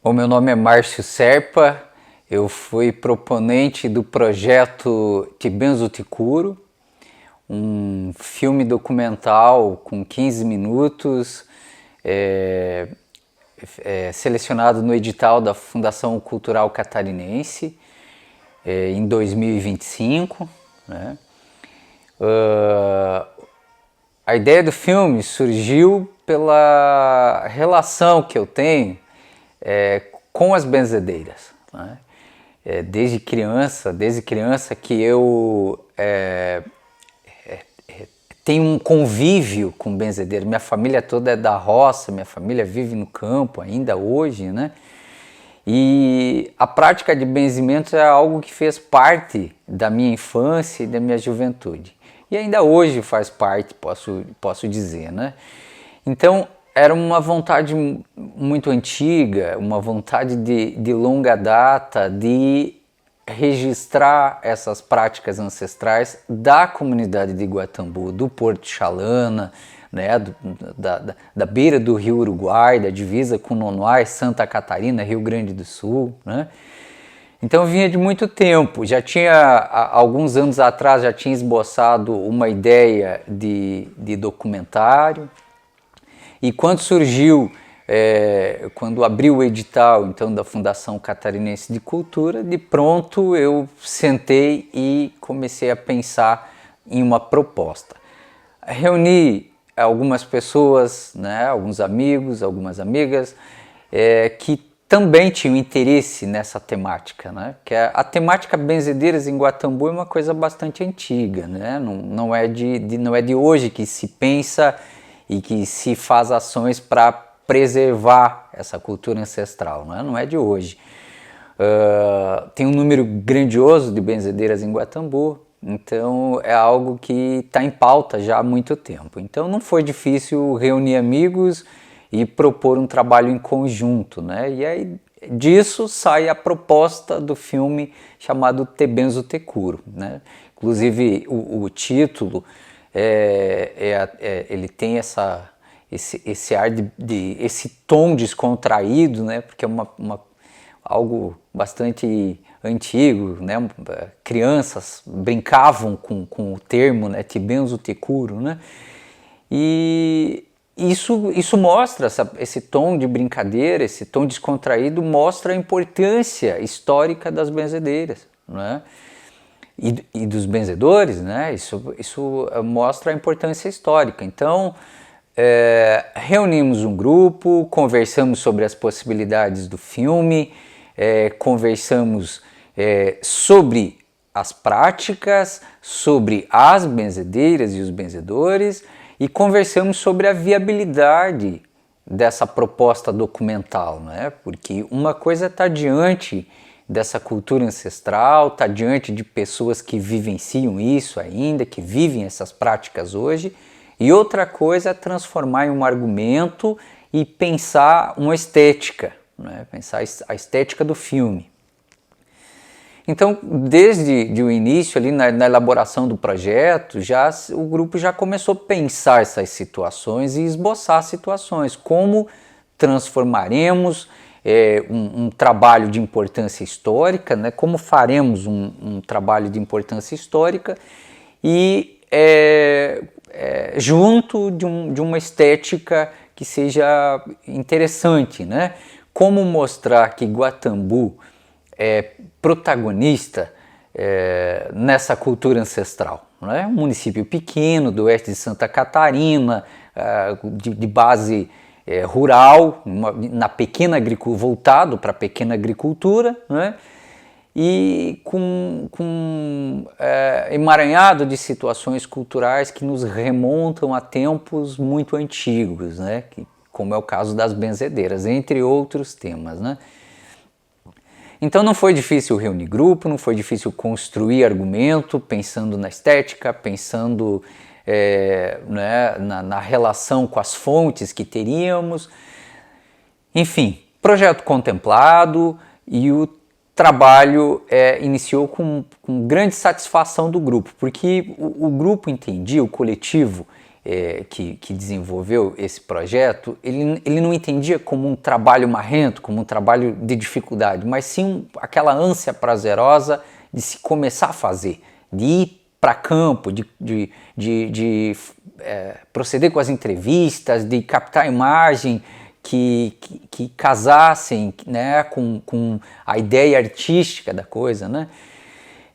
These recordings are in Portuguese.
O meu nome é Márcio Serpa, eu fui proponente do projeto Ti Benzo Ti Curo, um filme documental com 15 minutos, selecionado no edital da Fundação Cultural Catarinense em 2025. Né? A ideia do filme surgiu pela relação que eu tenho com as benzedeiras. Né? Desde criança que eu tenho um convívio com benzedeira. Minha família toda é da roça, minha família vive no campo ainda hoje, né? E a prática de benzimentos é algo que fez parte da minha infância e da minha juventude. E ainda hoje faz parte, posso dizer, né? Então, era uma vontade muito antiga, uma vontade de longa data de registrar essas práticas ancestrais da comunidade de Guatambu, do Porto Xalana, né, da beira do Rio Uruguai, da divisa com Nonoai, Santa Catarina, Rio Grande do Sul. Né? Então vinha de muito tempo, já tinha, alguns anos atrás, já tinha esboçado uma ideia de documentário. E quando surgiu, quando abriu o edital então, da Fundação Catarinense de Cultura, de pronto eu sentei e comecei a pensar em uma proposta. Reuni algumas pessoas, né, alguns amigos, algumas amigas, que também tinham interesse nessa temática, né? Que a temática benzedeiras em Guatambu é uma coisa bastante antiga, né? Não é de hoje que se pensa e que se faz ações para preservar essa cultura ancestral, né? Não é de hoje. Tem um número grandioso de benzedeiras em Guatambu, então é algo que está em pauta já há muito tempo. Então não foi difícil reunir amigos e propor um trabalho em conjunto, né? E aí disso sai a proposta do filme chamado Ti Benzo Ti Curo, né? Inclusive o título ele tem esse ar esse tom descontraído, né? Porque é algo bastante antigo, né? Crianças brincavam com o termo, né? Ti Benzo Ti Curo, né? E isso mostra, esse tom de brincadeira, esse tom descontraído mostra a importância histórica das benzedeiras, né? E dos benzedores, né? Isso mostra a importância histórica. Então, reunimos um grupo, conversamos sobre as possibilidades do filme, conversamos sobre as práticas, sobre as benzedeiras e os benzedores e conversamos sobre a viabilidade dessa proposta documental, né? Porque uma coisa está diante dessa cultura ancestral, está diante de pessoas que vivenciam isso ainda, que vivem essas práticas hoje, e outra coisa é transformar em um argumento e pensar uma estética, né? Pensar a estética do filme. Então, desde o início, ali na elaboração do projeto, o grupo já começou a pensar essas situações e esboçar situações, como transformaremos um trabalho de importância histórica, né? Como faremos um trabalho de importância histórica e junto de uma estética que seja interessante, né? Como mostrar que Guatambu é protagonista nessa cultura ancestral, né? Um município pequeno do oeste de Santa Catarina, de base rural, na pequena agricultura, voltado para a pequena agricultura, né? E com emaranhado de situações culturais que nos remontam a tempos muito antigos, né? Como é o caso das benzedeiras, entre outros temas, né? Então não foi difícil reunir grupo, não foi difícil construir argumento, pensando na estética, pensando né, na relação com as fontes que teríamos. Enfim, projeto contemplado e o trabalho iniciou com grande satisfação do grupo, porque o grupo entendia, o coletivo que desenvolveu esse projeto, ele não entendia como um trabalho marrento, como um trabalho de dificuldade, mas sim aquela ânsia prazerosa de se começar a fazer, de ir para campo, de proceder com as entrevistas, de captar a imagem que casassem, né, com a ideia artística da coisa, né?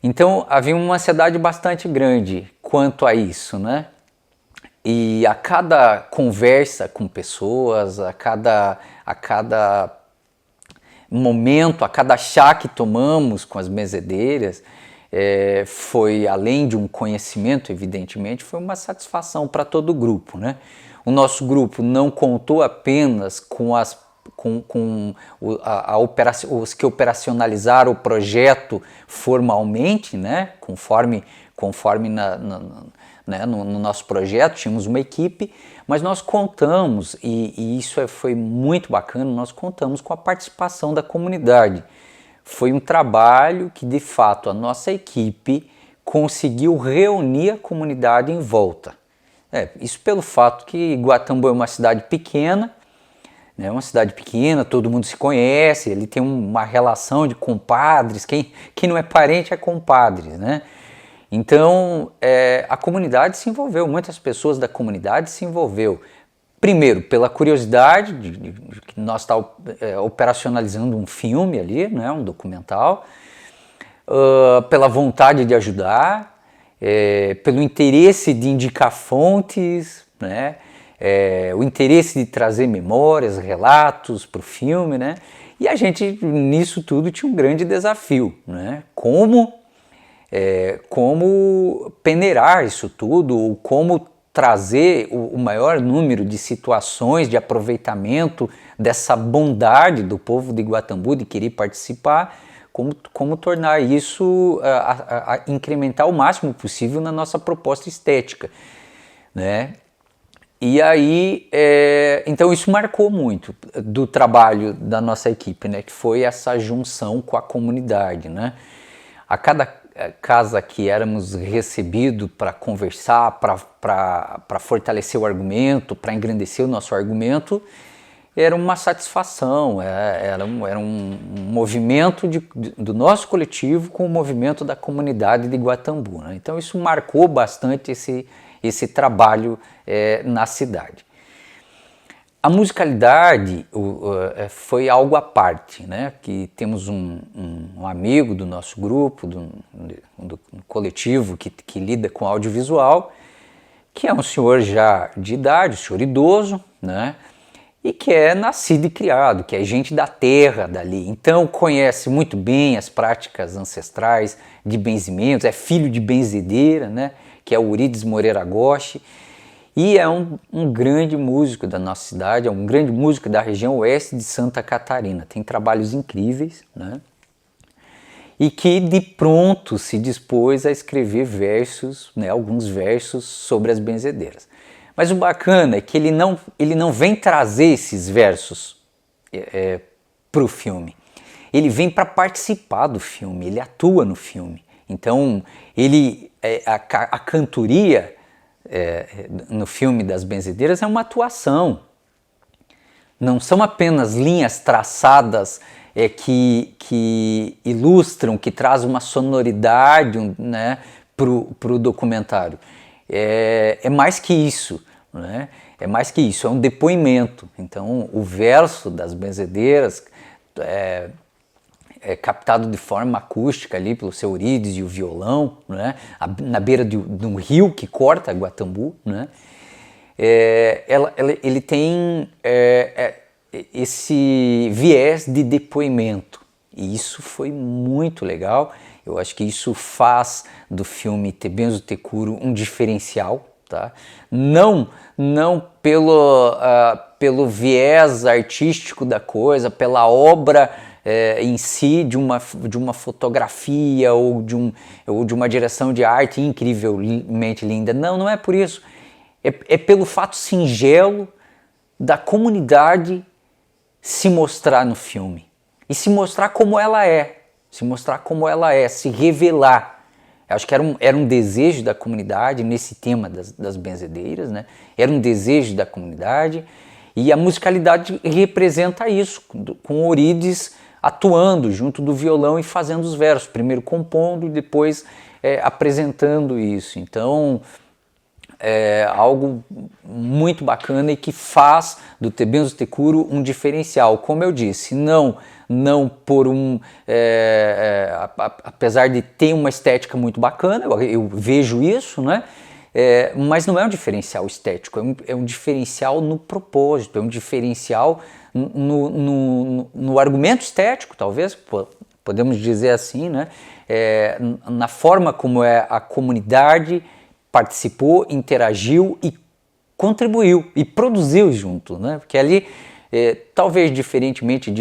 Então havia uma ansiedade bastante grande quanto a isso, né? E a cada conversa com pessoas, a cada momento, a cada chá que tomamos com as benzedeiras, foi, além de um conhecimento, evidentemente, foi uma satisfação para todo o grupo, né? O nosso grupo não contou apenas com os que operacionalizaram o projeto formalmente, né? Conforme no nosso projeto, tínhamos uma equipe, mas nós contamos, e isso foi muito bacana, nós contamos com a participação da comunidade. Foi um trabalho que, de fato, a nossa equipe conseguiu reunir a comunidade em volta. Isso pelo fato que Guatambu é uma cidade pequena, né, todo mundo se conhece, ele tem uma relação de compadres, quem não é parente é compadre, né? Então, a comunidade se envolveu, muitas pessoas da comunidade se envolveu. Primeiro, pela curiosidade de que nós estávamos operacionalizando um filme ali, né, um documental, pela vontade de ajudar, pelo interesse de indicar fontes, né, o interesse de trazer memórias, relatos para o filme, né, e a gente, nisso tudo, tinha um grande desafio, né, como peneirar isso tudo, como trazer o maior número de situações de aproveitamento dessa bondade do povo de Guatambu de querer participar, como tornar isso, incrementar o máximo possível na nossa proposta estética, né? E aí, então isso marcou muito do trabalho da nossa equipe, né? Que foi essa junção com a comunidade, né? A cada casa que éramos recebidos para conversar, para fortalecer o argumento, para engrandecer o nosso argumento, era uma satisfação, era um movimento do nosso coletivo com o movimento da comunidade de Guatambu, né? Então isso marcou bastante esse trabalho na cidade. A musicalidade foi algo à parte, né? Que temos um amigo do nosso grupo, do coletivo que lida com audiovisual, que é um senhor já de idade, um senhor idoso, né? E que é nascido e criado, que é gente da terra dali. Então conhece muito bem as práticas ancestrais de benzimentos, é filho de benzedeira, né? Que é o Urides Moreira Goshi. E é um grande músico da nossa cidade, é um grande músico da região oeste de Santa Catarina. Tem trabalhos incríveis, né? E que de pronto se dispôs a escrever versos, né, alguns versos sobre as benzedeiras. Mas o bacana é que ele não vem trazer esses versos para o filme. Ele vem para participar do filme, ele atua no filme. Então, a cantoria no filme das benzedeiras é uma atuação. Não são apenas linhas traçadas que ilustram, que trazem uma sonoridade, né, para o documentário. É mais que isso, né? É mais que isso, é um depoimento. Então, o verso das benzedeiras é captado de forma acústica ali pelo seu Urides e o violão, né? Na beira de um rio que corta Guatambu, né? Ele tem esse viés de depoimento, e isso foi muito legal. Eu acho que isso faz do filme Te Benzo Te Curo um diferencial, tá? Não pelo viés artístico da coisa, pela obra em si, de uma fotografia ou de uma direção de arte incrivelmente linda. Não é por isso. É pelo fato singelo da comunidade se mostrar no filme. E se mostrar como ela é. Se revelar. Eu acho que era um desejo da comunidade nesse tema das benzedeiras, né? Era um desejo da comunidade e a musicalidade representa isso, com Eurídice atuando junto do violão e fazendo os versos, primeiro compondo e depois apresentando isso. Então é algo muito bacana e que faz do Te Benzo Te Curo um diferencial, como eu disse, não por apesar de ter uma estética muito bacana, eu vejo isso, né? Mas não é um diferencial estético, é um diferencial no propósito, é um diferencial no argumento estético, talvez, podemos dizer assim, né? Na forma como a comunidade participou, interagiu e contribuiu e produziu junto, né? Porque ali, talvez diferentemente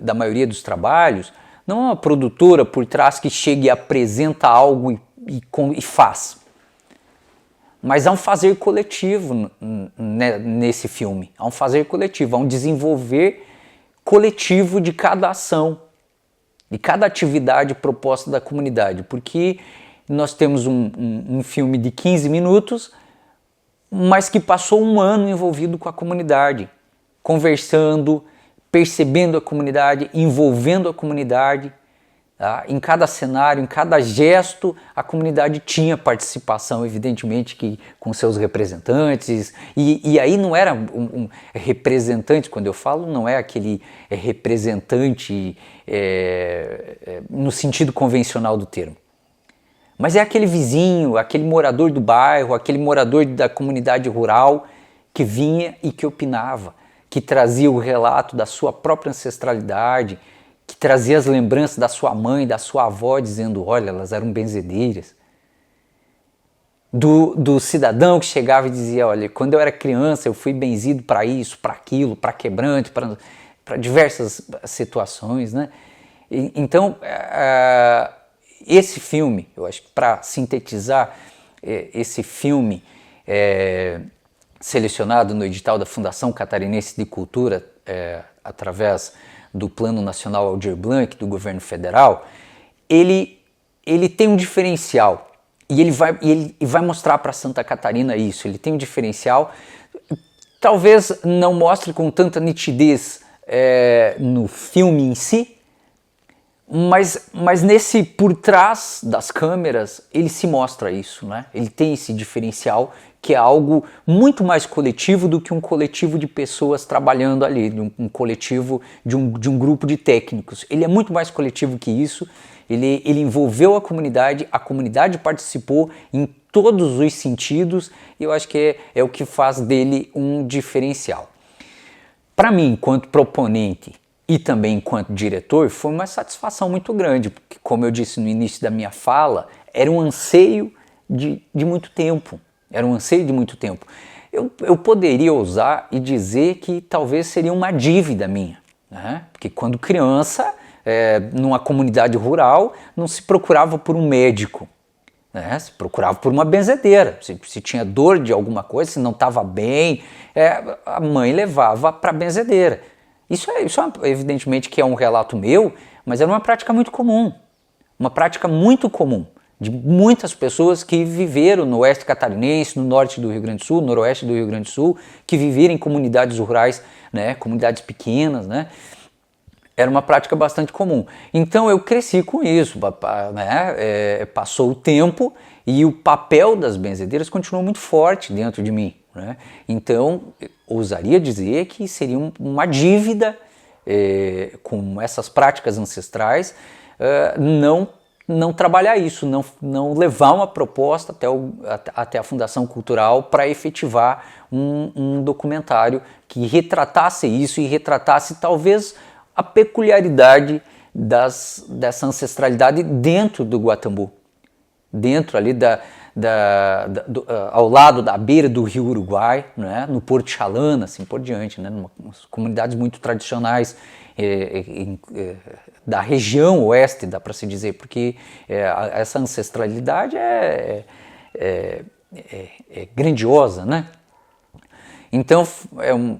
da maioria dos trabalhos, não é uma produtora por trás que chega e apresenta algo e faz. Mas há um fazer coletivo nesse filme, há um fazer coletivo, há um desenvolver coletivo de cada ação, de cada atividade proposta da comunidade, porque nós temos um filme de 15 minutos, mas que passou um ano envolvido com a comunidade, conversando, percebendo a comunidade, envolvendo a comunidade. Tá? Em cada cenário, em cada gesto, a comunidade tinha participação, evidentemente, que com seus representantes, e aí não era representante, quando eu falo, não é aquele representante no sentido convencional do termo, mas é aquele vizinho, aquele morador do bairro, aquele morador da comunidade rural que vinha e que opinava, que trazia o relato da sua própria ancestralidade, que trazia as lembranças da sua mãe, da sua avó, dizendo, olha, elas eram benzedeiras. Do cidadão que chegava e dizia, olha, quando eu era criança eu fui benzido para isso, para aquilo, para quebrante, para diversas situações, né? Então, esse filme, eu acho que para sintetizar, esse filme selecionado no edital da Fundação Catarinense de Cultura, através do Plano Nacional Aldir Blanc, do governo federal, ele tem um diferencial, e ele vai mostrar para Santa Catarina isso, ele tem um diferencial, talvez não mostre com tanta nitidez no filme em si, mas nesse por trás das câmeras ele se mostra isso, né? Ele tem esse diferencial que é algo muito mais coletivo do que um coletivo de pessoas trabalhando ali, um coletivo de um grupo de técnicos. Ele é muito mais coletivo que isso, ele envolveu a comunidade participou em todos os sentidos, e eu acho que é o que faz dele um diferencial. Para mim, enquanto proponente, e também enquanto diretor, foi uma satisfação muito grande, porque, como eu disse no início da minha fala, era um anseio de muito tempo. Era um anseio de muito tempo. Eu poderia ousar e dizer que talvez seria uma dívida minha, né? Porque quando criança, numa comunidade rural, não se procurava por um médico, né? Se procurava por uma benzedeira. Se tinha dor de alguma coisa, se não estava bem, a mãe levava para a benzedeira. Isso evidentemente que é um relato meu, mas era uma prática muito comum, de muitas pessoas que viveram no oeste catarinense, no norte do Rio Grande do Sul, noroeste do Rio Grande do Sul, que viveram em comunidades rurais, né, comunidades pequenas, né, era uma prática bastante comum. Então eu cresci com isso, né, passou o tempo e o papel das benzedeiras continuou muito forte dentro de mim, né? Então ousaria dizer que seria uma dívida com essas práticas ancestrais, não trabalhar isso, não levar uma proposta até a Fundação Cultural para efetivar um documentário que retratasse isso e retratasse talvez a peculiaridade dessa ancestralidade dentro do Guatambu, dentro ali ao lado da beira do Rio Uruguai, né, no Porto Chalana, assim por diante, né, umas comunidades muito tradicionais da região oeste, dá para se dizer, porque essa ancestralidade é grandiosa, né? Então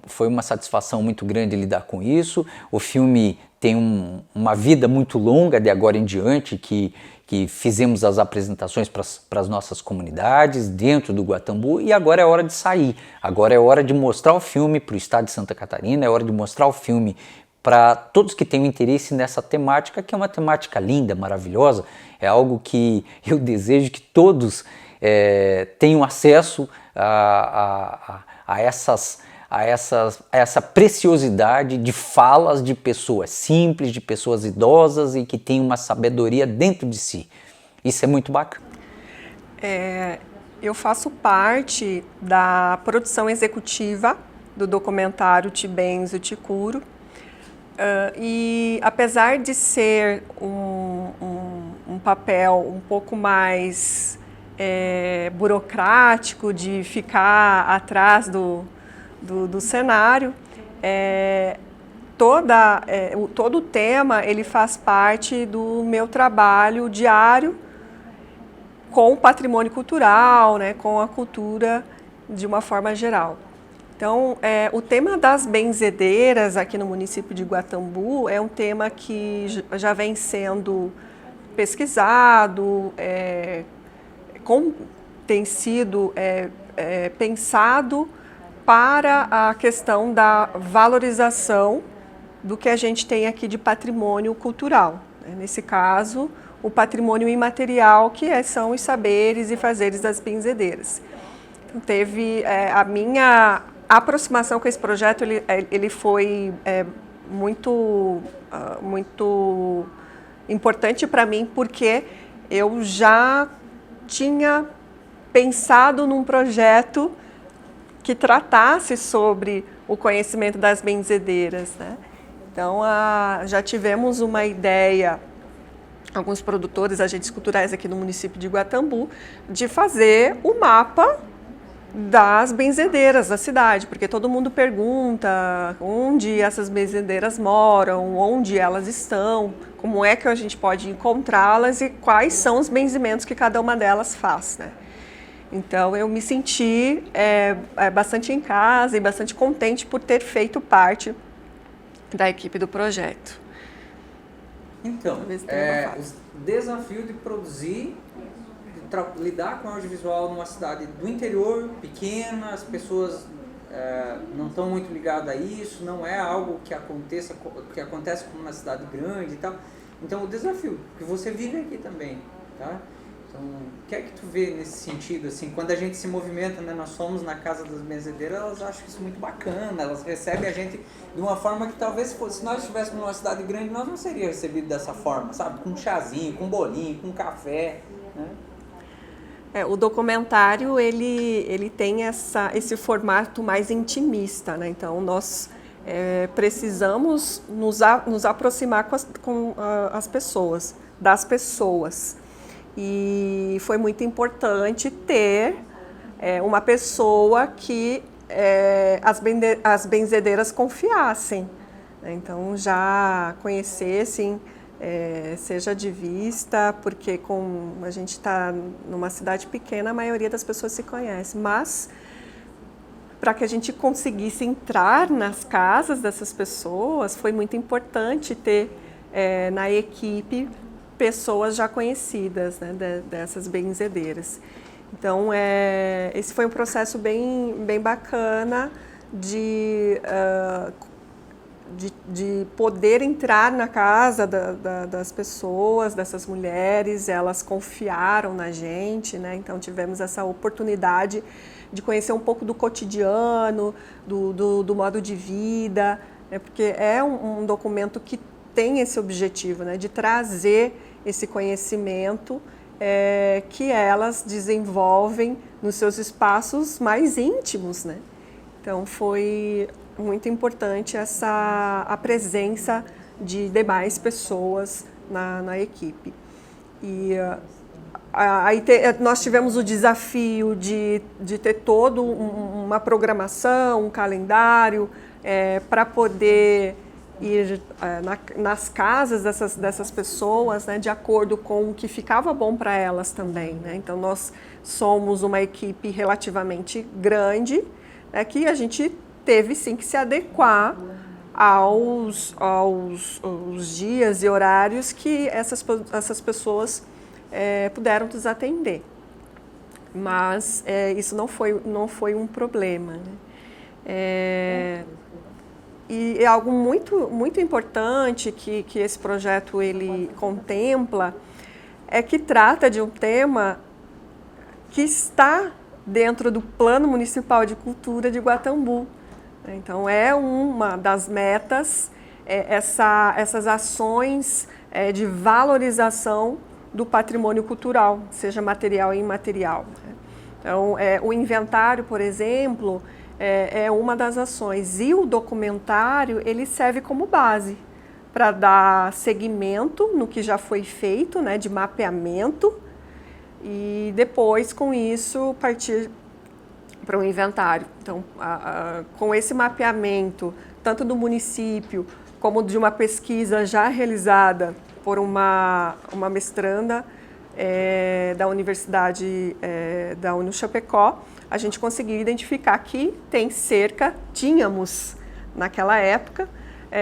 foi uma satisfação muito grande lidar com isso. O filme tem uma vida muito longa de agora em diante, que fizemos as apresentações para as nossas comunidades dentro do Guatambu, e agora é hora de sair, agora é hora de mostrar o filme para o estado de Santa Catarina, é hora de mostrar o filme para todos que tenham interesse nessa temática, que é uma temática linda, maravilhosa, é algo que eu desejo que todos tenham acesso a essa preciosidade de falas de pessoas simples, de pessoas idosas e que têm uma sabedoria dentro de si. Isso é muito bacana. Eu faço parte da produção executiva do documentário Ti Benzo, Ti Curo, e apesar de ser um papel um pouco mais burocrático, de ficar atrás do cenário, todo o tema ele faz parte do meu trabalho diário com o patrimônio cultural, né, com a cultura de uma forma geral. Então, o tema das benzedeiras aqui no município de Guatambu é um tema que já vem sendo pesquisado, tem sido pensado para a questão da valorização do que a gente tem aqui de patrimônio cultural. Nesse caso, o patrimônio imaterial, que são os saberes e fazeres das benzedeiras. Então, teve a minha aproximação com esse projeto, ele foi muito importante para mim, porque eu já tinha pensado num projeto que tratasse sobre o conhecimento das benzedeiras, né? Então, já tivemos uma ideia, alguns produtores, agentes culturais aqui no município de Guatambu, de fazer o mapa das benzedeiras da cidade, porque todo mundo pergunta onde essas benzedeiras moram, onde elas estão, como é que a gente pode encontrá-las e quais são os benzimentos que cada uma delas faz, né? Então, eu me senti bastante em casa e bastante contente por ter feito parte da equipe do projeto. Então, o desafio de produzir, lidar com audiovisual numa cidade do interior, pequena, as pessoas não estão muito ligadas a isso, não é algo que acontece como uma cidade grande e tal. Então, o desafio, que você vive aqui também, tá? Então, o que é que tu vê nesse sentido, assim, quando a gente se movimenta, né, nós somos na Casa das Benzedeiras, elas acham isso muito bacana, elas recebem a gente de uma forma que talvez se nós estivéssemos numa cidade grande, nós não seríamos recebidos dessa forma, sabe? Com um chazinho, com um bolinho, com um café, né? O documentário, ele tem esse formato mais intimista, né? Então, nós precisamos nos aproximar com as pessoas, das pessoas. E foi muito importante ter uma pessoa que as benzedeiras confiassem, né? Então, já conhecessem, seja de vista, porque a gente está numa cidade pequena, a maioria das pessoas se conhece, mas para que a gente conseguisse entrar nas casas dessas pessoas, foi muito importante ter na equipe pessoas já conhecidas, né, dessas benzedeiras. Então, esse foi um processo bem bacana de poder entrar na casa das pessoas, dessas mulheres, elas confiaram na gente, né? Então tivemos essa oportunidade de conhecer um pouco do cotidiano, do modo de vida, né? Porque é um documento que tem esse objetivo, né? De trazer esse conhecimento que elas desenvolvem nos seus espaços mais íntimos, né? Então foi muito importante a presença de demais pessoas na equipe. E aí nós tivemos o desafio de ter toda uma programação, um calendário para poder ir nas casas dessas pessoas, né, de acordo com o que ficava bom para elas também, né? Então nós somos uma equipe relativamente grande, que a gente teve sim que se adequar aos dias e horários que essas pessoas puderam nos atender. Mas isso não foi um problema, né? E é algo muito importante que esse projeto ele contempla, é que trata de um tema que está dentro do Plano Municipal de Cultura de Guatambu. Então, é uma das metas, essas ações de valorização do patrimônio cultural, seja material e imaterial. Então, o inventário, por exemplo, é uma das ações. E o documentário, ele serve como base para dar seguimento no que já foi feito, né, de mapeamento, e depois, com isso, partir para o inventário. Então, com esse mapeamento, tanto do município, como de uma pesquisa já realizada por uma mestranda da Universidade da UniChapecó, a gente conseguiu identificar que tínhamos, naquela época,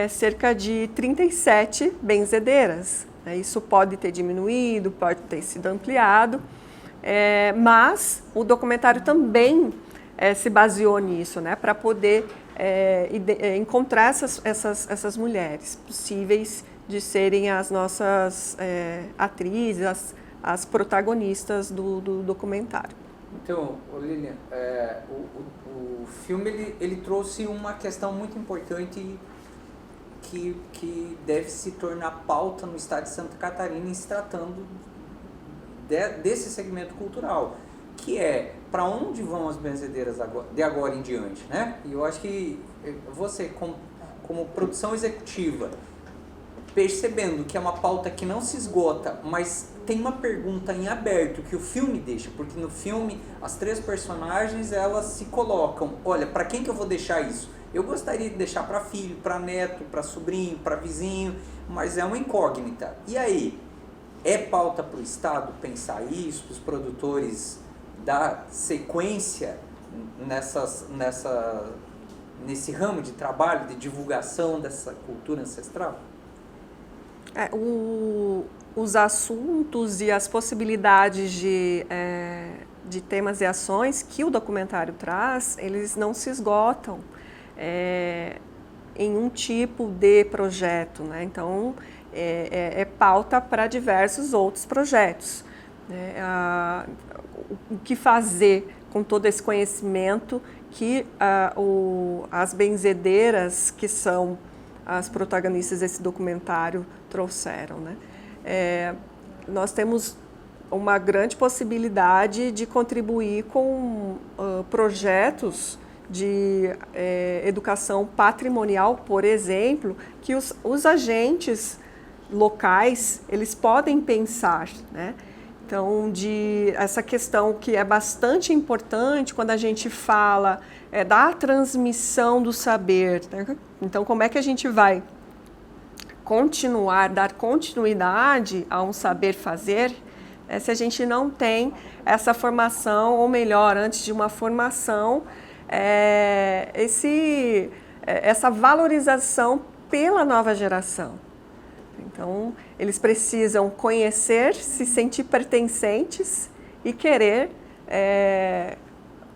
cerca de 37 benzedeiras. Isso pode ter diminuído, pode ter sido ampliado, mas o documentário também se baseou nisso, né, para poder encontrar essas mulheres possíveis de serem as nossas atrizes, as protagonistas do documentário. Então, Lilian, o filme ele trouxe uma questão muito importante que deve se tornar pauta no estado de Santa Catarina em se tratando desse segmento cultural, que é para onde vão as benzedeiras de agora em diante, né? E eu acho que você, como produção executiva, percebendo que é uma pauta que não se esgota, mas tem uma pergunta em aberto que o filme deixa, porque no filme as 3 personagens elas se colocam, olha, para quem que eu vou deixar isso? Eu gostaria de deixar para filho, para neto, para sobrinho, para vizinho, mas é uma incógnita. E aí, é pauta para o Estado pensar isso, para os produtores dar sequência nesse ramo de trabalho, de divulgação dessa cultura ancestral? Os assuntos e as possibilidades de temas e ações que o documentário traz, eles não se esgotam em um tipo de projeto, né? Então, é pauta para diversos outros projetos, né? O que fazer com todo esse conhecimento que as benzedeiras, que são as protagonistas desse documentário, trouxeram, né? Nós temos uma grande possibilidade de contribuir com projetos de educação patrimonial, por exemplo, que os agentes locais eles podem pensar, né? Então, essa questão que é bastante importante quando a gente fala da transmissão do saber, né? Então, como é que a gente vai dar continuidade a um saber fazer se a gente não tem essa formação, ou melhor, antes de uma formação, essa valorização pela nova geração. Então, eles precisam conhecer, se sentir pertencentes e querer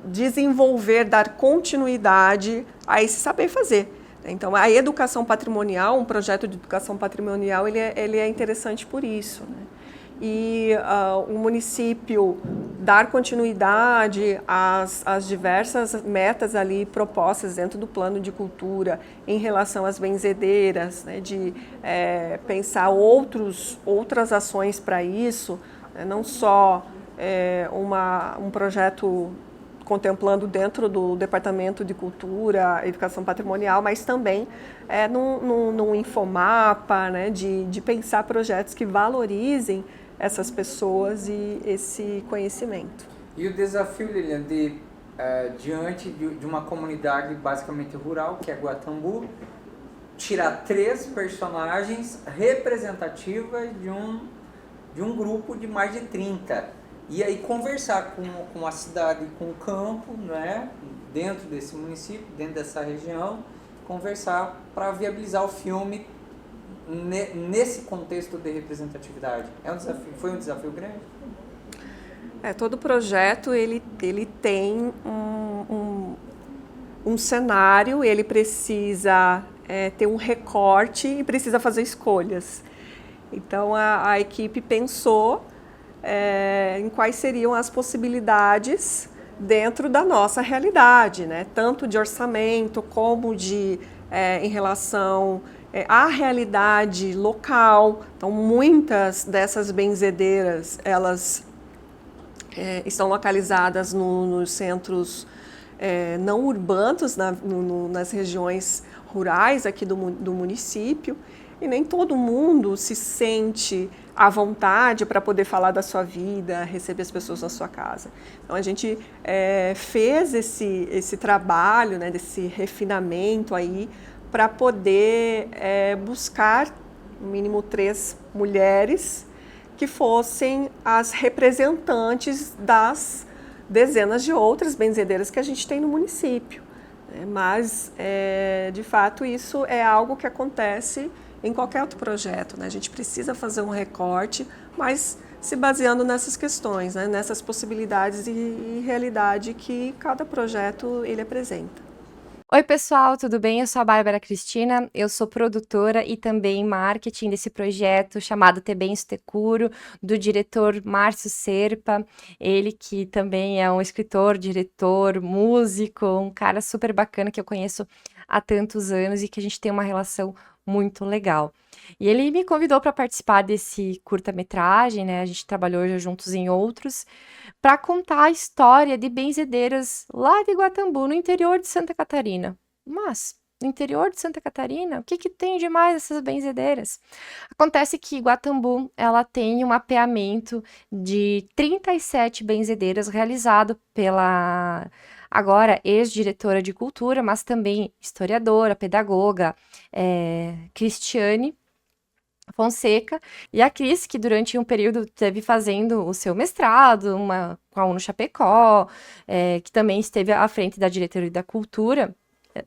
desenvolver, dar continuidade a esse saber fazer. Então, a educação patrimonial, um projeto de educação patrimonial, ele é interessante por isso, né? E o município dar continuidade às diversas metas ali propostas dentro do plano de cultura em relação às benzedeiras, né, de pensar outras ações para isso, né, não só um projeto contemplando dentro do Departamento de Cultura e Educação Patrimonial, mas também num infomapa, né, de pensar projetos que valorizem essas pessoas e esse conhecimento. E o desafio, Lilian, diante de uma comunidade basicamente rural, que é Guatambu, tirar 3 personagens representativas de um grupo de mais de 30. E aí conversar com a cidade, com o campo, né, dentro desse município, dentro dessa região, conversar para viabilizar o filme nesse contexto de representatividade. Foi um desafio grande? Todo projeto ele tem um cenário, ele precisa ter um recorte e precisa fazer escolhas. Então a equipe pensou em quais seriam as possibilidades dentro da nossa realidade, né? Tanto de orçamento como em relação à realidade local. Então muitas dessas benzedeiras, elas estão localizadas nos centros não urbanos, nas regiões rurais aqui do município, e nem todo mundo se sente à vontade para poder falar da sua vida, receber as pessoas na sua casa. Então a gente fez esse trabalho, né, desse refinamento aí, para poder buscar no mínimo 3 mulheres que fossem as representantes das dezenas de outras benzedeiras que a gente tem no município. Mas, de fato, isso é algo que acontece em qualquer outro projeto, né? A gente precisa fazer um recorte, mas se baseando nessas questões, né? Nessas possibilidades e realidade que cada projeto ele apresenta. Oi, pessoal, tudo bem? Eu sou a Bárbara Cristina, eu sou produtora e também marketing desse projeto chamado Te Benço Te Curo, do diretor Márcio Serpa, ele que também é um escritor, diretor, músico, um cara super bacana que eu conheço há tantos anos e que a gente tem uma relação muito legal. E ele me convidou para participar desse curta-metragem, né? A gente trabalhou já juntos em outros, para contar a história de benzedeiras lá de Guatambu, no interior de Santa Catarina. Mas, no interior de Santa Catarina, o que tem de mais essas benzedeiras? Acontece que Guatambu, ela tem um mapeamento de 37 benzedeiras realizado pela agora ex-diretora de cultura, mas também historiadora, pedagoga, Cristiane Fonseca, e a Cris, que durante um período esteve fazendo o seu mestrado com a UNO Chapecó, que também esteve à frente da diretoria da cultura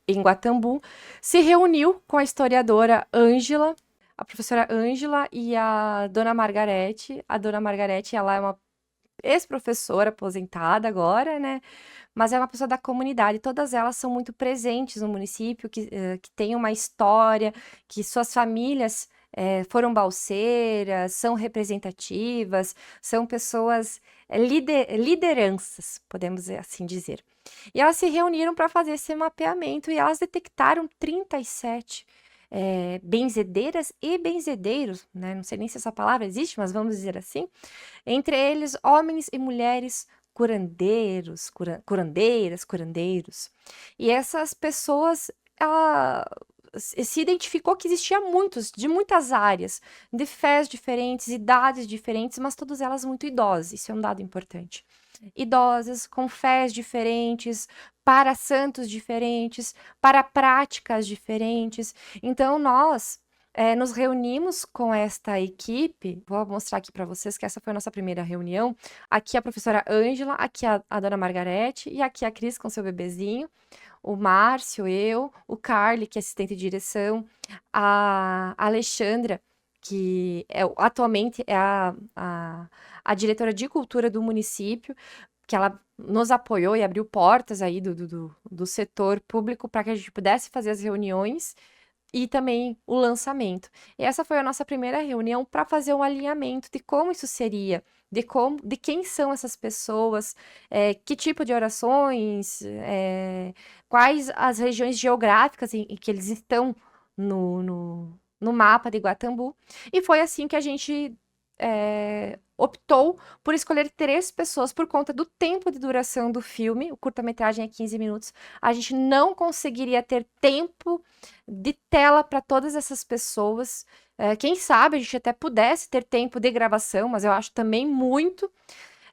em Guatambu, se reuniu com a historiadora Ângela, a professora Ângela e a dona Margarete. A dona Margarete, ela é uma ex-professora aposentada agora, né? Mas é uma pessoa da comunidade. Todas elas são muito presentes no município, que tem uma história, que suas famílias foram balseiras, são representativas, são pessoas, lideranças, podemos assim dizer. E elas se reuniram para fazer esse mapeamento e elas detectaram 37 benzedeiras e benzedeiros, né? Não sei nem se essa palavra existe, mas vamos dizer assim. Entre eles, homens e mulheres curandeiros, curandeiros. E essas pessoas, se identificou que existia muitos, de muitas áreas, de fés diferentes, idades diferentes, mas todas elas muito idosas, isso é um dado importante. Idosas, com fés diferentes, para santos diferentes, para práticas diferentes. Então, nós nos reunimos com esta equipe, vou mostrar aqui para vocês que essa foi a nossa primeira reunião. Aqui a professora Ângela, aqui a dona Margarete e aqui a Cris com seu bebezinho, o Márcio, eu, o Carly, que é assistente de direção, a Alexandra, que atualmente é a diretora de cultura do município, que ela nos apoiou e abriu portas aí do setor público para que a gente pudesse fazer as reuniões e também o lançamento. E essa foi a nossa primeira reunião para fazer um alinhamento de como isso seria, de quem são essas pessoas, que tipo de orações, quais as regiões geográficas em que eles estão no mapa de Guatambu. E foi assim que a gente optou por escolher 3 pessoas por conta do tempo de duração do filme. O curta-metragem é 15 minutos. A gente não conseguiria ter tempo de tela para todas essas pessoas. Quem sabe a gente até pudesse ter tempo de gravação, mas eu acho também muito.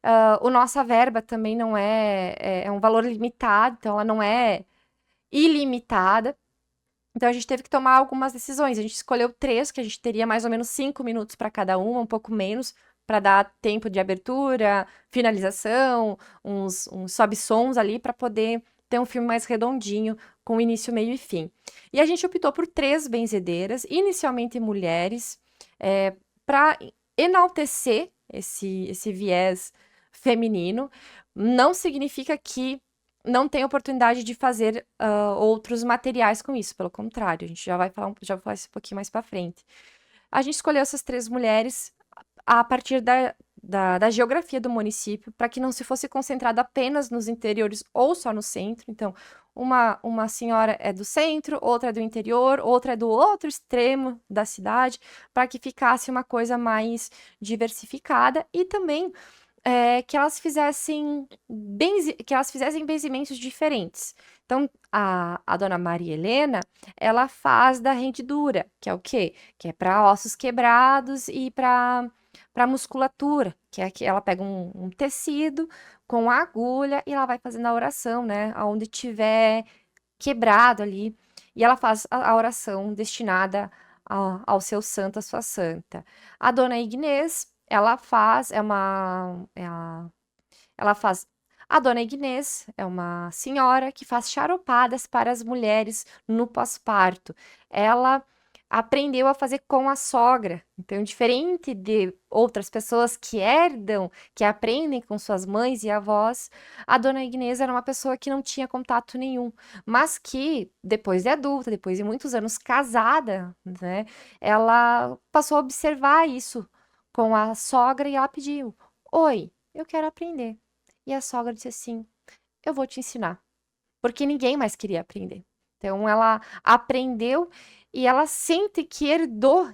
A nossa verba também não é um valor limitado, então ela não é ilimitada. Então a gente teve que tomar algumas decisões. A gente escolheu 3, que a gente teria mais ou menos 5 minutos para cada uma, um pouco menos, para dar tempo de abertura, finalização, uns sobe-sons ali para poder ter um filme mais redondinho, com início, meio e fim. E a gente optou por 3 benzedeiras, inicialmente mulheres, para enaltecer esse viés feminino. Não significa que não tem oportunidade de fazer outros materiais com isso, pelo contrário, a gente já vai falar isso um pouquinho mais para frente. A gente escolheu essas 3 mulheres a partir da geografia do município, para que não se fosse concentrado apenas nos interiores ou só no centro. Então, uma senhora é do centro, outra é do interior, outra é do outro extremo da cidade, para que ficasse uma coisa mais diversificada e também que elas fizessem benzimentos diferentes. Então, a dona Maria Helena, ela faz da rendidura, que é o quê? Que é para ossos quebrados e para musculatura, que é que ela pega um tecido com a agulha e ela vai fazendo a oração, né? Aonde tiver quebrado ali. E ela faz a oração destinada ao seu santo, à sua santa. A dona Ignês, ela faz, a dona Ignês é uma senhora que faz charopadas para as mulheres no pós-parto. Ela aprendeu a fazer com a sogra. Então, diferente de outras pessoas que herdam, que aprendem com suas mães e avós, a dona Ignês era uma pessoa que não tinha contato nenhum, mas que, depois de adulta, depois de muitos anos casada, né, ela passou a observar isso com a sogra e ela pediu: Oi, eu quero aprender. E a sogra disse assim: Eu vou te ensinar. Porque ninguém mais queria aprender. Então ela aprendeu e ela sente que herdou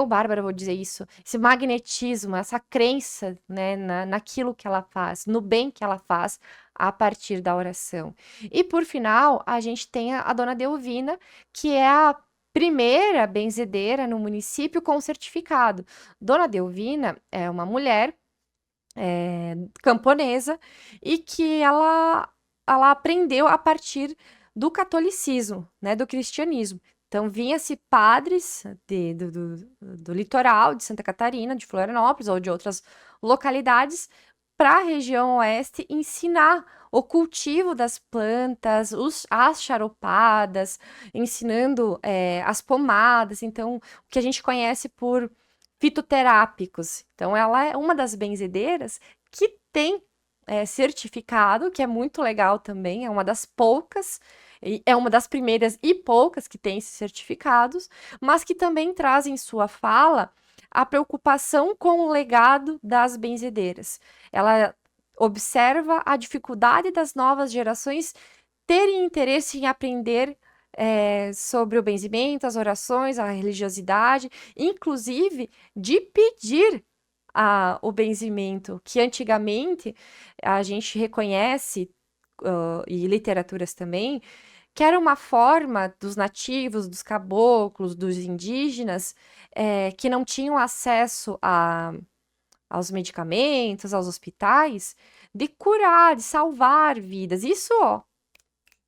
Bárbara, vou dizer isso, esse magnetismo, essa crença, né, naquilo que ela faz, no bem que ela faz a partir da oração. E por final, a gente tem a dona Delvina, que é a primeira benzedeira no município com certificado. Dona Delvina é uma mulher camponesa e que ela aprendeu a partir do catolicismo, né, do cristianismo. Então, vinha-se padres do litoral de Santa Catarina, de Florianópolis ou de outras localidades para a região oeste ensinar o cultivo das plantas, as charopadas, ensinando as pomadas, então, o que a gente conhece por fitoterápicos. Então, ela é uma das benzedeiras que tem certificado, que é muito legal também, é uma das poucas, é uma das primeiras e poucas que tem esses certificados, mas que também traz em sua fala a preocupação com o legado das benzedeiras. Ela observa a dificuldade das novas gerações terem interesse em aprender sobre o benzimento, as orações, a religiosidade, inclusive de pedir o benzimento, que antigamente a gente reconhece, e literaturas também, que era uma forma dos nativos, dos caboclos, dos indígenas, que não tinham acesso aos medicamentos, aos hospitais, de curar, de salvar vidas. Isso,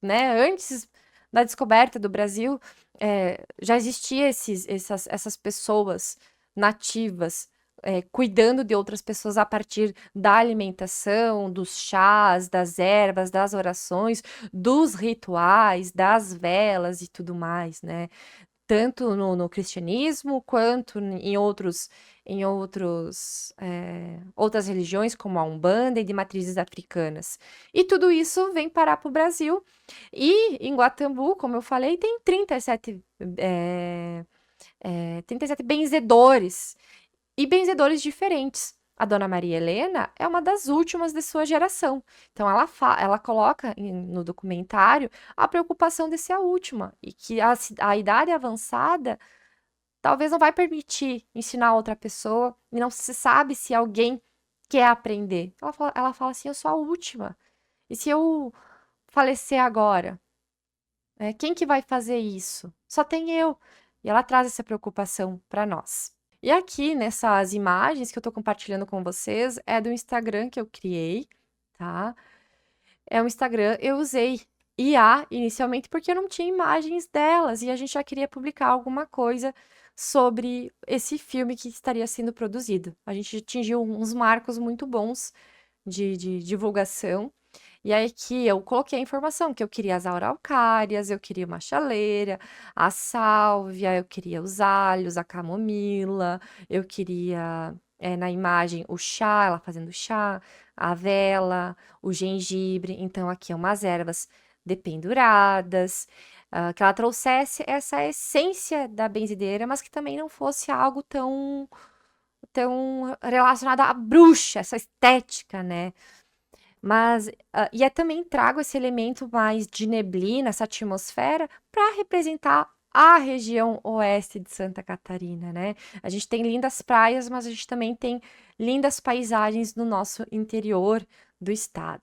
né, antes da descoberta do Brasil, já existia essas pessoas nativas cuidando de outras pessoas a partir da alimentação, dos chás, das ervas, das orações, dos rituais, das velas e tudo mais, né? Tanto no cristianismo quanto em outras religiões, como a Umbanda e de matrizes africanas. E tudo isso vem parar para o Brasil. E em Guatambu, como eu falei, tem 37 benzedores. E benzedores diferentes. A dona Maria Helena é uma das últimas de sua geração. Então, ela coloca no documentário a preocupação de ser a última. E que a idade avançada talvez não vai permitir ensinar outra pessoa. E não se sabe se alguém quer aprender. Ela fala assim, eu sou a última. E se eu falecer agora? Quem que vai fazer isso? Só tem eu. E ela traz essa preocupação para nós. E aqui, nessas imagens que eu tô compartilhando com vocês, é do Instagram que eu criei, tá? É um Instagram, eu usei IA inicialmente porque eu não tinha imagens delas e a gente já queria publicar alguma coisa sobre esse filme que estaria sendo produzido. A gente atingiu uns marcos muito bons de divulgação E aí que eu coloquei a informação que eu queria as araucárias, eu queria uma chaleira, a sálvia, eu queria os alhos, a camomila, eu queria na imagem o chá, ela fazendo chá, a vela, o gengibre. Então aqui é umas ervas dependuradas, que ela trouxesse essa essência da benzideira, mas que também não fosse algo tão relacionado à bruxa, essa estética, né? Mas, e eu também trago esse elemento mais de neblina, essa atmosfera, para representar a região oeste de Santa Catarina, né? A gente tem lindas praias, mas a gente também tem lindas paisagens no nosso interior do estado.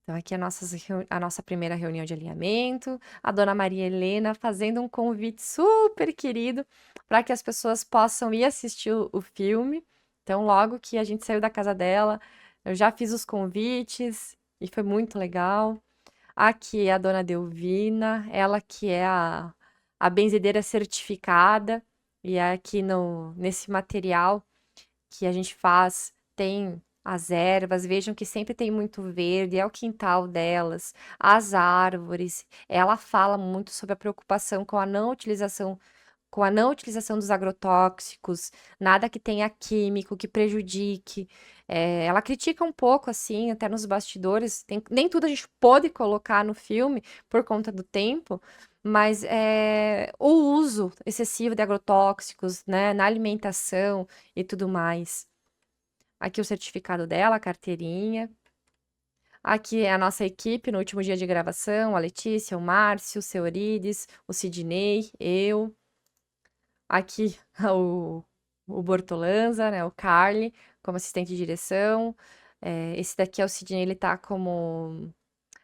Então, aqui a nossa primeira reunião de alinhamento, a dona Maria Helena fazendo um convite super querido para que as pessoas possam ir assistir o filme. Então, logo que a gente saiu da casa dela, eu já fiz os convites e foi muito legal. Aqui é a dona Delvina, ela que é a benzedeira certificada, e aqui nesse material que a gente faz tem as ervas, vejam que sempre tem muito verde, é o quintal delas, as árvores. Ela fala muito sobre a preocupação com a não utilização dos agrotóxicos, nada que tenha químico, que prejudique. Ela critica um pouco, assim, até nos bastidores. Nem tudo a gente pôde colocar no filme por conta do tempo, mas o uso excessivo de agrotóxicos, né, na alimentação e tudo mais. Aqui o certificado dela, a carteirinha. Aqui é a nossa equipe no último dia de gravação, a Letícia, o Márcio, o seu Eurides, o Sidney, eu. Aqui o Bortolanza, né, o Carly, como assistente de direção. Esse daqui é o Sidney, ele tá como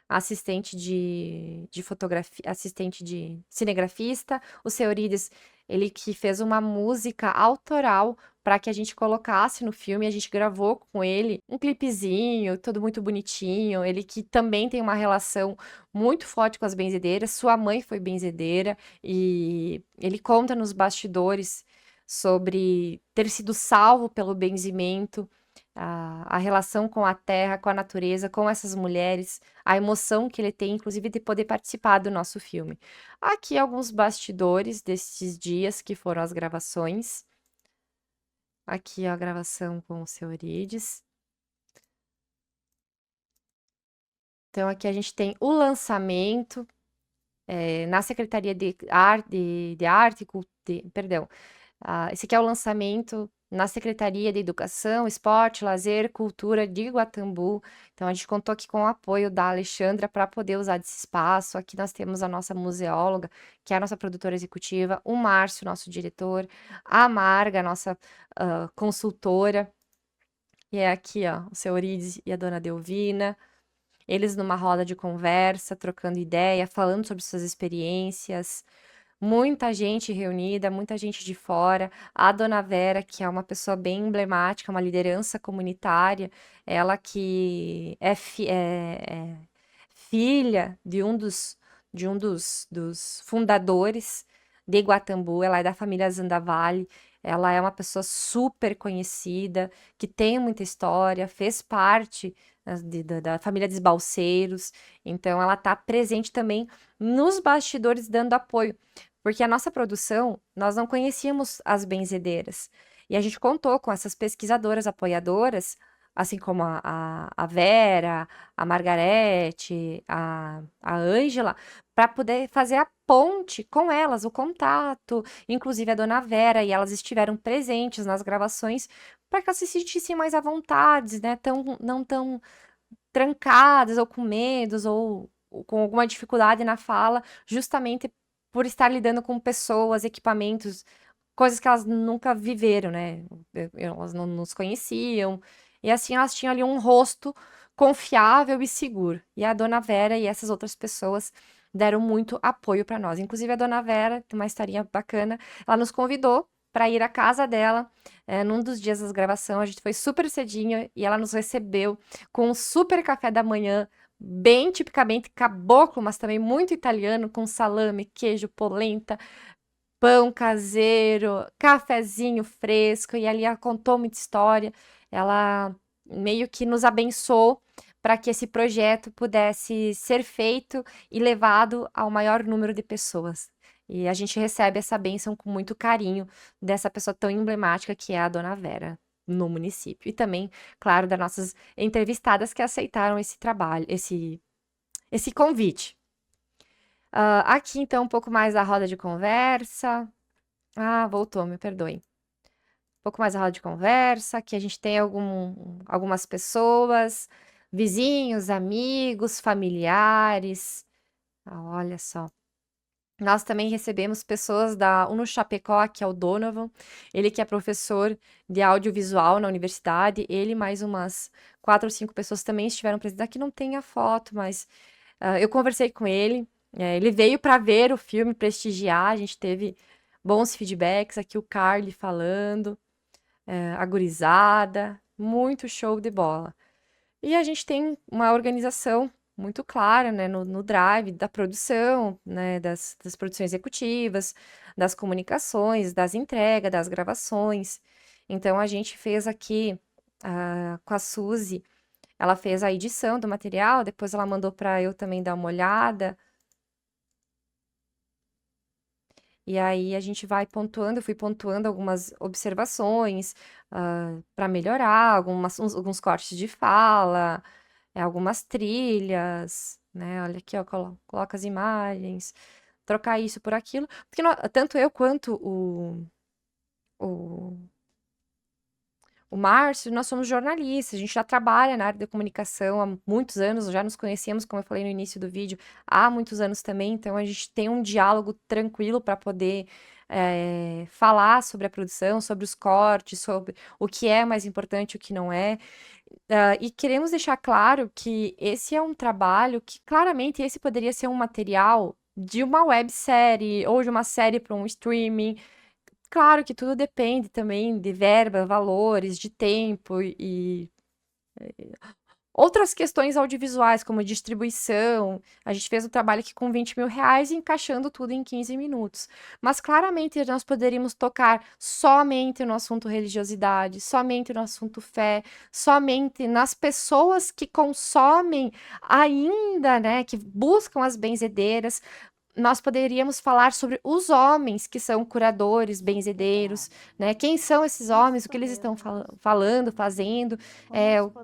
assistente de fotografia, assistente de cinegrafista. O seu Eurides, ele que fez uma música autoral para que a gente colocasse no filme, a gente gravou com ele um clipezinho, tudo muito bonitinho. Ele que também tem uma relação muito forte com as benzedeiras, sua mãe foi benzedeira e ele conta nos bastidores sobre ter sido salvo pelo benzimento, a relação com a terra, com a natureza, com essas mulheres, a emoção que ele tem, inclusive, de poder participar do nosso filme. Aqui alguns bastidores destes dias que foram as gravações. Aqui a gravação com o seu Eurides. Então, aqui a gente tem o lançamento na Secretaria de Arte, perdão. Esse aqui é o lançamento na Secretaria de Educação, Esporte, Lazer, Cultura de Iguatambu. Então, a gente contou aqui com o apoio da Alexandra para poder usar desse espaço. Aqui nós temos a nossa museóloga, que é a nossa produtora executiva, o Márcio, nosso diretor, a Marga, nossa consultora, e é aqui, ó, o seu Eurides e a dona Delvina. Eles numa roda de conversa, trocando ideia, falando sobre suas experiências. Muita gente reunida, muita gente de fora. A dona Vera, que é uma pessoa bem emblemática, uma liderança comunitária, ela que é filha dos fundadores de Iguatambu, ela é da família Zandavalli, ela é uma pessoa super conhecida, que tem muita história, fez parte da família dos Balseiros, então ela está presente também nos bastidores dando apoio. Porque a nossa produção, nós não conhecíamos as benzedeiras. E a gente contou com essas pesquisadoras apoiadoras, assim como a Vera, a Margarete, a Ângela, para poder fazer a ponte com elas, o contato, inclusive a dona Vera, e elas estiveram presentes nas gravações para que elas se sentissem mais à vontade, né? Não tão trancadas ou com medos ou com alguma dificuldade na fala, justamente por estar lidando com pessoas, equipamentos, coisas que elas nunca viveram, né? Elas não nos conheciam. E assim elas tinham ali um rosto confiável e seguro. E a dona Vera e essas outras pessoas deram muito apoio para nós. Inclusive a dona Vera, tem uma historinha bacana, ela nos convidou para ir à casa dela, num dos dias da gravação. A gente foi super cedinho e ela nos recebeu com um super café da manhã, bem tipicamente caboclo, mas também muito italiano, com salame, queijo, polenta, pão caseiro, cafezinho fresco, e ali ela contou muita história. Ela meio que nos abençoou para que esse projeto pudesse ser feito e levado ao maior número de pessoas. E a gente recebe essa bênção com muito carinho dessa pessoa tão emblemática que é a Dona Vera no município. E também, claro, das nossas entrevistadas que aceitaram esse trabalho, esse convite. Aqui, então, um pouco mais da roda de conversa. Voltou, me perdoem. Um pouco mais da roda de conversa. Aqui a gente tem algumas pessoas, vizinhos, amigos, familiares. Olha só. Nós também recebemos pessoas da UNO Chapecó, que é o Donovan, ele que é professor de audiovisual na universidade, ele mais umas 4 ou 5 pessoas também estiveram presentes. Aqui não tem a foto, mas eu conversei com ele, ele veio para ver o filme, prestigiar, a gente teve bons feedbacks, aqui o Carly falando, a gurizada, muito show de bola. E a gente tem uma organização muito clara, né, no drive da produção, né, das produções executivas, das comunicações, das entregas, das gravações. Então, a gente fez aqui com a Suzy, ela fez a edição do material, depois ela mandou para eu também dar uma olhada. E aí a gente vai pontuando, eu fui pontuando algumas observações para melhorar, alguns cortes de fala, algumas trilhas, né? Olha aqui, ó, coloca as imagens, trocar isso por aquilo. Porque tanto eu quanto o Márcio, nós somos jornalistas, a gente já trabalha na área da comunicação há muitos anos, já nos conhecemos, como eu falei no início do vídeo, há muitos anos também, então a gente tem um diálogo tranquilo para poder falar sobre a produção, sobre os cortes, sobre o que é mais importante e o que não é. E queremos deixar claro que esse é um trabalho que claramente esse poderia ser um material de uma websérie ou de uma série para um streaming. Claro que tudo depende também de verba, valores, de tempo e outras questões audiovisuais, como distribuição. A gente fez um trabalho aqui com 20 mil reais, encaixando tudo em 15 minutos. Mas claramente nós poderíamos tocar somente no assunto religiosidade, somente no assunto fé, somente nas pessoas que consomem ainda, né, que buscam as benzedeiras. Nós poderíamos falar sobre os homens que são curadores, benzedeiros, né? Quem são esses homens, o que eles estão falando, fazendo,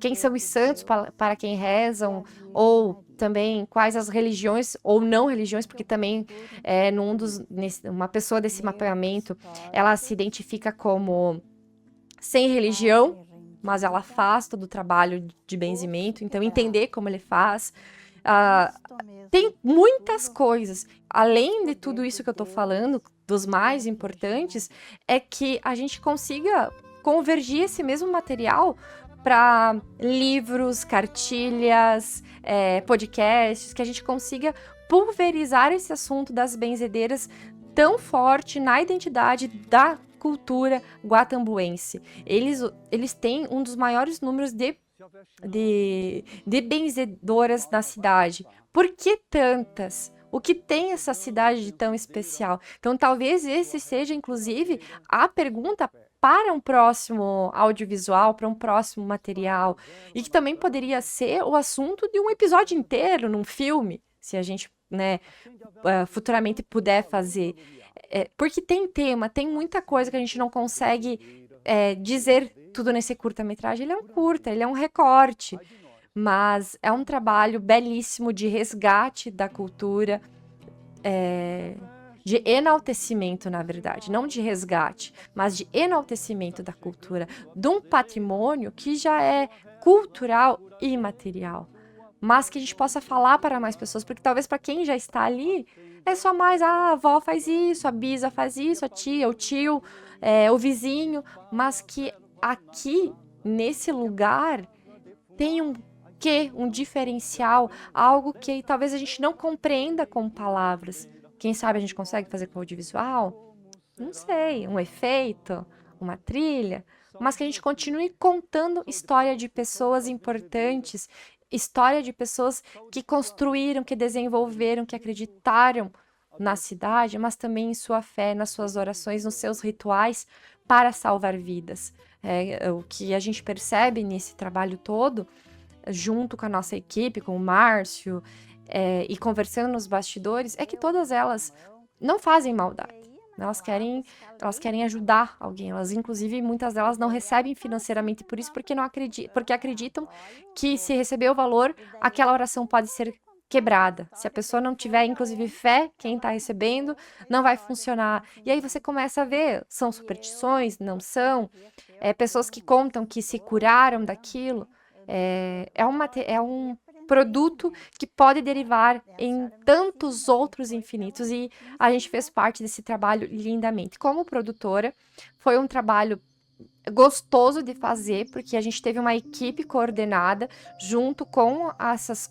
quem são os santos para quem rezam, ou também quais as religiões ou não religiões, porque também uma pessoa desse mapeamento, ela se identifica como sem religião, mas ela faz todo o trabalho de benzimento, então entender como ele faz. Tem muitas coisas. Além de tudo isso que eu tô falando, dos mais importantes, é que a gente consiga convergir esse mesmo material para livros, cartilhas, podcasts, que a gente consiga pulverizar esse assunto das benzedeiras tão forte na identidade da cultura guatambuense. Eles têm um dos maiores números de benzedoras na cidade. Por que tantas? O que tem essa cidade de tão especial? Então, talvez esse seja, inclusive, a pergunta para um próximo audiovisual, para um próximo material. E que também poderia ser o assunto de um episódio inteiro num filme, se a gente, né, futuramente puder fazer. Porque tem tema, tem muita coisa que a gente não consegue dizer tudo nesse curta-metragem. Ele é um curta, ele é um recorte, mas é um trabalho belíssimo de resgate da cultura, de enaltecimento, na verdade, não de resgate, mas de enaltecimento da cultura, de um patrimônio que já é cultural e imaterial, mas que a gente possa falar para mais pessoas, porque talvez para quem já está ali, é só mais, a avó faz isso, a bisa faz isso, a tia, o tio, o vizinho, mas que aqui, nesse lugar, tem um diferencial, algo que talvez a gente não compreenda com palavras. Quem sabe a gente consegue fazer com audiovisual? Não sei, um efeito, uma trilha, mas que a gente continue contando história de pessoas importantes, história de pessoas que construíram, que desenvolveram, que acreditaram na cidade, mas também em sua fé, nas suas orações, nos seus rituais para salvar vidas. O que a gente percebe nesse trabalho todo junto com a nossa equipe, com o Márcio, e conversando nos bastidores, é que todas elas não fazem maldade. Elas querem ajudar alguém. Elas, inclusive, muitas delas não recebem financeiramente por isso, porque acreditam que se receber o valor, aquela oração pode ser quebrada. Se a pessoa não tiver, inclusive, fé, quem está recebendo, não vai funcionar. E aí você começa a ver, são superstições, não são? Pessoas que contam que se curaram daquilo. É um produto que pode derivar em tantos outros infinitos, e a gente fez parte desse trabalho lindamente. Como produtora, foi um trabalho gostoso de fazer, porque a gente teve uma equipe coordenada junto com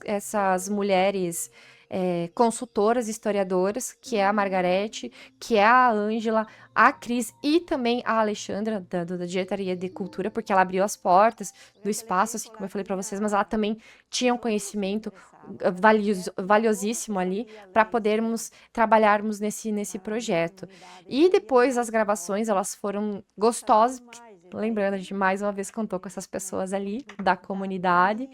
essas mulheres consultoras, historiadoras, que é a Margarete, que é a Ângela, a Cris e também a Alexandra, da Diretoria de Cultura, porque ela abriu as portas do espaço, assim como eu falei para vocês, mas ela também tinha um conhecimento valiosíssimo ali para podermos trabalharmos nesse projeto. E depois as gravações, elas foram gostosas, lembrando, a gente mais uma vez contou com essas pessoas ali da comunidade,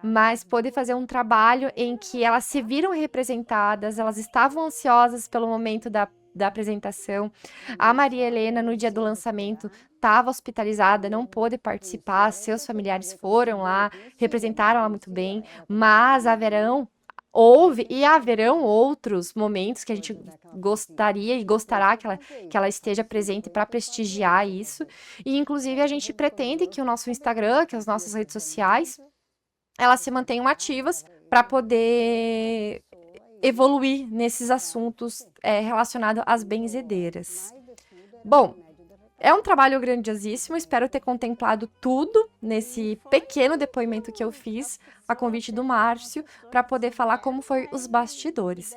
mas poder fazer um trabalho em que elas se viram representadas, elas estavam ansiosas pelo momento da apresentação. A Maria Helena, no dia do lançamento, estava hospitalizada, não pôde participar, seus familiares foram lá, representaram ela muito bem, mas haverão outros momentos que a gente gostaria e gostará que ela esteja presente para prestigiar isso. E, inclusive, a gente pretende que o nosso Instagram, que as nossas redes sociais, elas se mantenham ativas para poder evoluir nesses assuntos relacionados às benzedeiras. Bom, é um trabalho grandiosíssimo, espero ter contemplado tudo nesse pequeno depoimento que eu fiz, a convite do Márcio, para poder falar como foi os bastidores.